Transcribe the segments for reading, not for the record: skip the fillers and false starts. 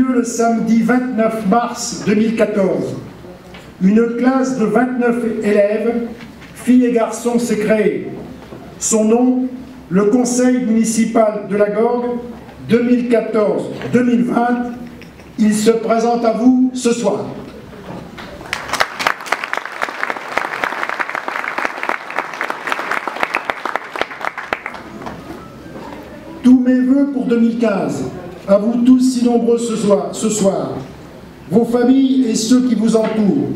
lieu le samedi 29 mars 2014. Une classe de 29 élèves, filles et garçons, s'est créée. Son nom, le Conseil municipal de la Gorgue 2014-2020. Il se présente à vous ce soir. Tous mes vœux pour 2015, à vous tous si nombreux ce soir, vos familles et ceux qui vous entourent,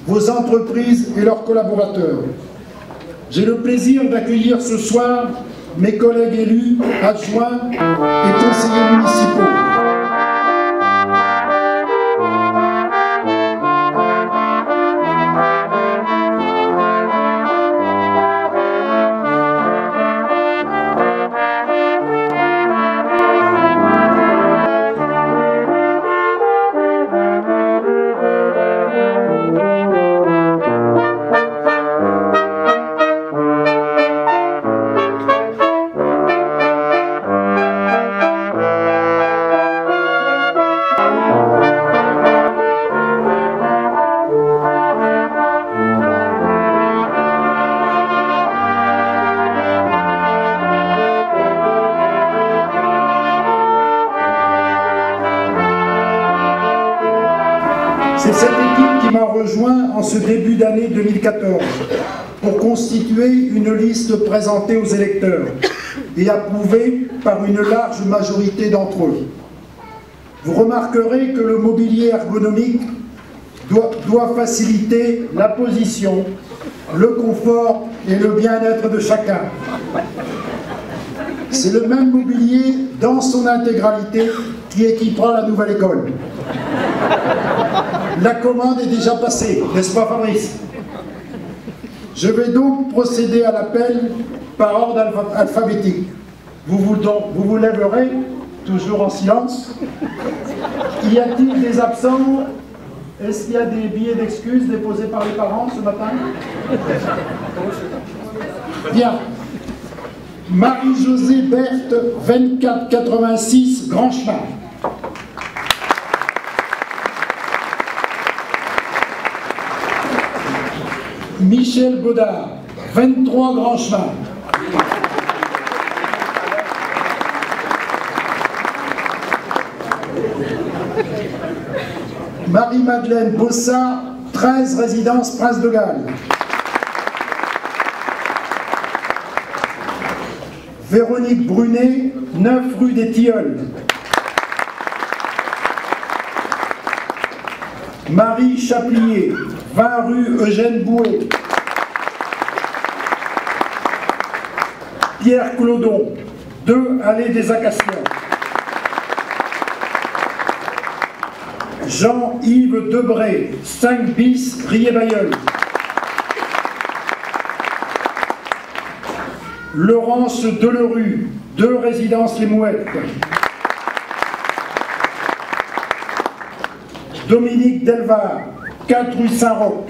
vos entreprises et leurs collaborateurs. J'ai le plaisir d'accueillir ce soir mes collègues élus, adjoints et conseillers municipaux. C'est cette équipe qui m'a rejoint en ce début d'année 2014 pour constituer une liste présentée aux électeurs et approuvée par une large majorité d'entre eux. Vous remarquerez que le mobilier ergonomique doit faciliter la position, le confort et le bien-être de chacun. C'est le même mobilier dans son intégralité qui équipera la nouvelle école. La commande est déjà passée, n'est-ce pas Fabrice? Je vais donc procéder à l'appel par ordre alphabétique. Vous vous lèverez, toujours en silence. Y a-t-il des absents? Est-ce qu'il y a des billets d'excuses déposés par les parents ce matin? Bien. Marie-Josée Berthe, 2486, Grand Chemin. Michel Baudard, 23 Grand Chemin. Marie-Madeleine Bossard, 13 résidence Prince de Galles. Véronique Brunet, 9 rue des Tilleuls. Marie Chaplier, 20 rue Eugène Bouet. Pierre Clodon, 2 allée des Acacias. Jean-Yves Debré, 5 bis Riez-Bailleul. Laurence Delerue, 2 résidence Les Mouettes. Dominique Delvar, 4 rue Saint-Roch.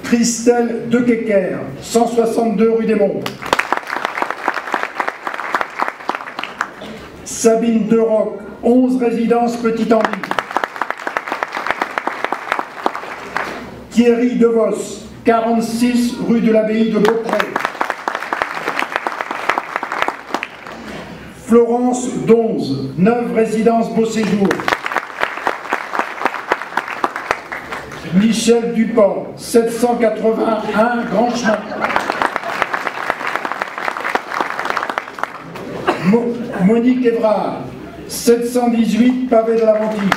Christelle Dequequer, 162 rue des Monts. Sabine Deroc, 11 résidence Petit-Henri. Thierry Devos, 46 rue de l'Abbaye de Beaupré. Florence Donze, 9 résidence Beau Séjour. Michel Dupont, 781 Grand Chemin. Monique Évrard, 718 Pavé de la Ventie.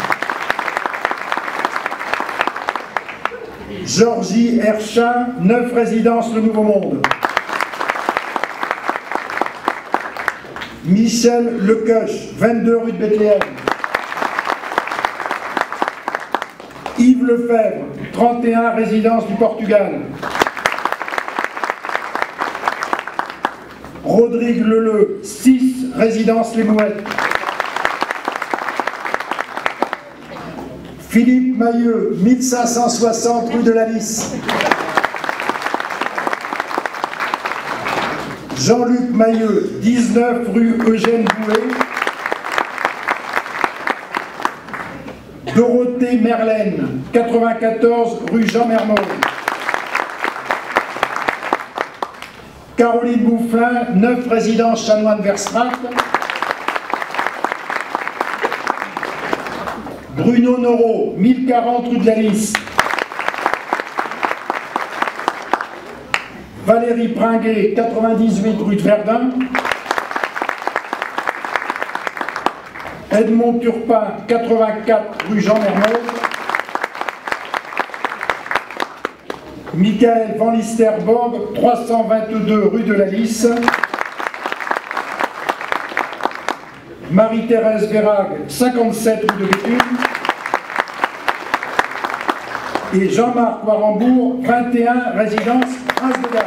Georgie Herchin, 9 résidence Le Nouveau Monde. Michel Lecoeuf, 22 rue de Bethléem. Yves Lefebvre, 31 résidence du Portugal. Rodrigue Leleu, 6 résidence Les Mouettes. Philippe Mailleux, 1560 rue de la Lys. Jean-Luc Mailleux, 19 rue Eugène Bouet. Dorothée Merlène, 94 rue Jean Mermoz. Caroline Boufflin, 9 résidence Chanoine-Verstraete. Bruno Noro, 1040 rue de la Lys. Valérie Pringuet, 98 rue de Verdun. Edmond Turpin, 84 rue Jean Mermoz. Michael Van Listerborg, 322 rue de la Lys. Marie-Thérèse Vérag, 57 rue de Béthune. Et Jean-Marc Warembourg, 21 résidence Prince de Galles.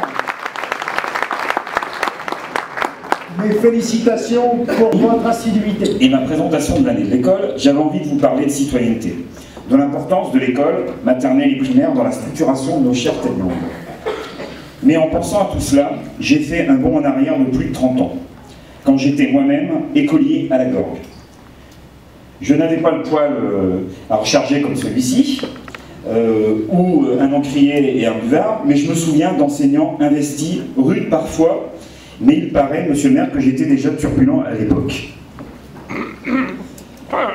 Mes félicitations pour votre assiduité. Et ma présentation de l'année de l'école, j'avais envie de vous parler de citoyenneté, de l'importance de l'école, maternelle et primaire, dans la structuration de nos chères têtes blondes. Mais en pensant à tout cela, j'ai fait un bond en arrière de plus de 30 ans, quand j'étais moi-même écolier à la Gorgue. Je n'avais pas le poil à recharger comme celui-ci, ou un encrier et un buvard, mais je me souviens d'enseignants investis, rudes parfois, mais il paraît, monsieur le maire, que j'étais déjà turbulent à l'époque.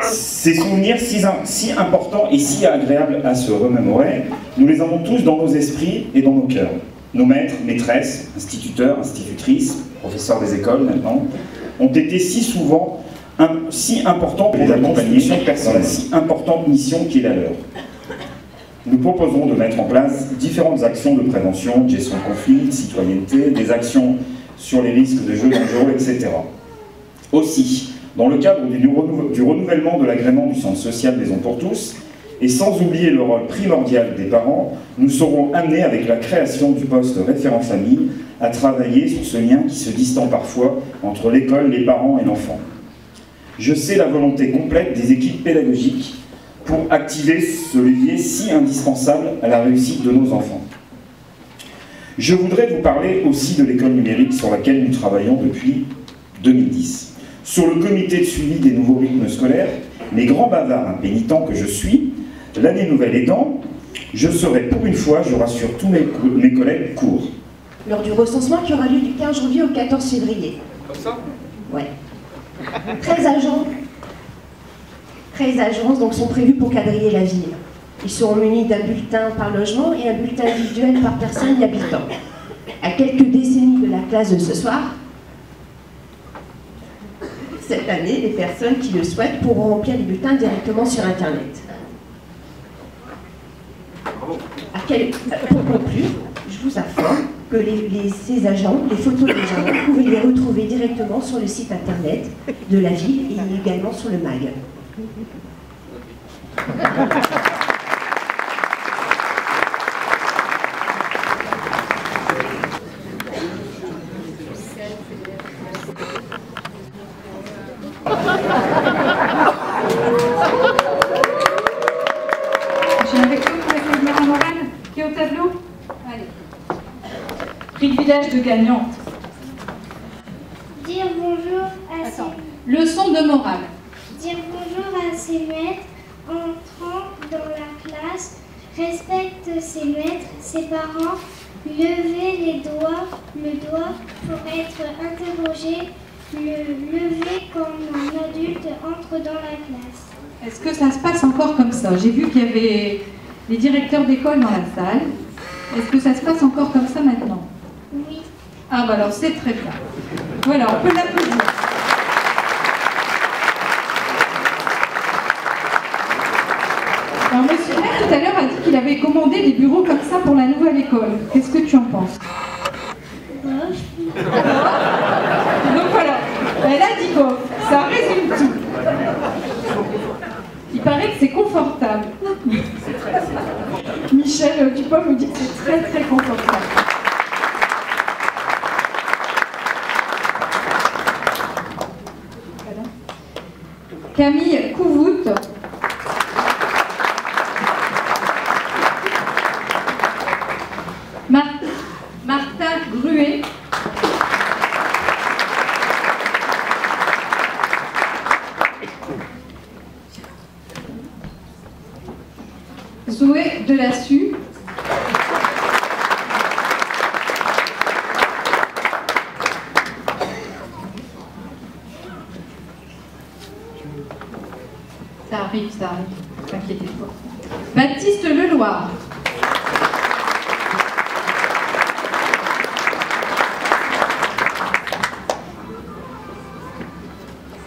Ces souvenirs si importants et si agréables à se remémorer, nous les avons tous dans nos esprits et dans nos cœurs. Nos maîtres, maîtresses, instituteurs, institutrices, professeurs des écoles maintenant, ont été si souvent si importants pour les accompagner dans la si importante mission qui est la leur. Nous proposerons de mettre en place différentes actions de prévention, de gestion de conflits, de citoyenneté, des actions sur les risques de jeux dangereux, etc. Aussi, dans le cadre du renouvellement de l'agrément du Centre social Maison pour tous, et sans oublier le rôle primordial des parents, nous serons amenés, avec la création du poste référent famille, à travailler sur ce lien qui se distend parfois entre l'école, les parents et l'enfant. Je sais la volonté complète des équipes pédagogiques pour activer ce levier si indispensable à la réussite de nos enfants. Je voudrais vous parler aussi de l'école numérique sur laquelle nous travaillons depuis 2010. Sur le comité de suivi des nouveaux rythmes scolaires, les grands bavards impénitents que je suis, l'année nouvelle aidant, je serai pour une fois, je rassure tous mes collègues, court. Lors du recensement qui aura lieu du 15 janvier au 14 février. Comme ça ? Ouais. 13 agences donc, sont prévues pour quadriller la ville. Ils seront munis d'un bulletin par logement et un bulletin individuel par personne et habitant. À quelques décennies de la classe de ce soir, cette année, les personnes qui le souhaitent pourront remplir les bulletins directement sur Internet. Pour conclure, je vous informe que ces agents, les photos des agents, vous pouvez les retrouver directement sur le site Internet de la ville et également sur le MAG. J'ai avec nous la caméra morale qui est au tableau. Allez. Prix de village de gagnante. Dire bonjour à Attends. Leçon de morale. Dire bonjour à ses maîtres entrant dans la classe, respecte ses maîtres, ses parents, lever le doigt pour être interrogé, le lever quand un adulte entre dans la classe. Est-ce que ça se passe encore comme ça? J'ai vu qu'il y avait les directeurs d'école dans la salle. Est-ce que ça se passe encore comme ça maintenant? Oui. Ah bah alors c'est très bien. Voilà, on peut l'applaudir. Alors monsieur le maire tout à l'heure a dit qu'il avait commandé des bureaux comme ça pour la nouvelle école. Qu'est-ce que tu en penses? Bof. Donc voilà, elle a dit bof, ça résume tout. Il paraît que c'est confortable. Michel Dupont me dit que c'est très très confortable. Camille Couvout. Martin Gruet. Zoé Delassus. Ça arrive, t'inquiétez pas. Baptiste Leloir.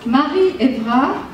Marie Evra.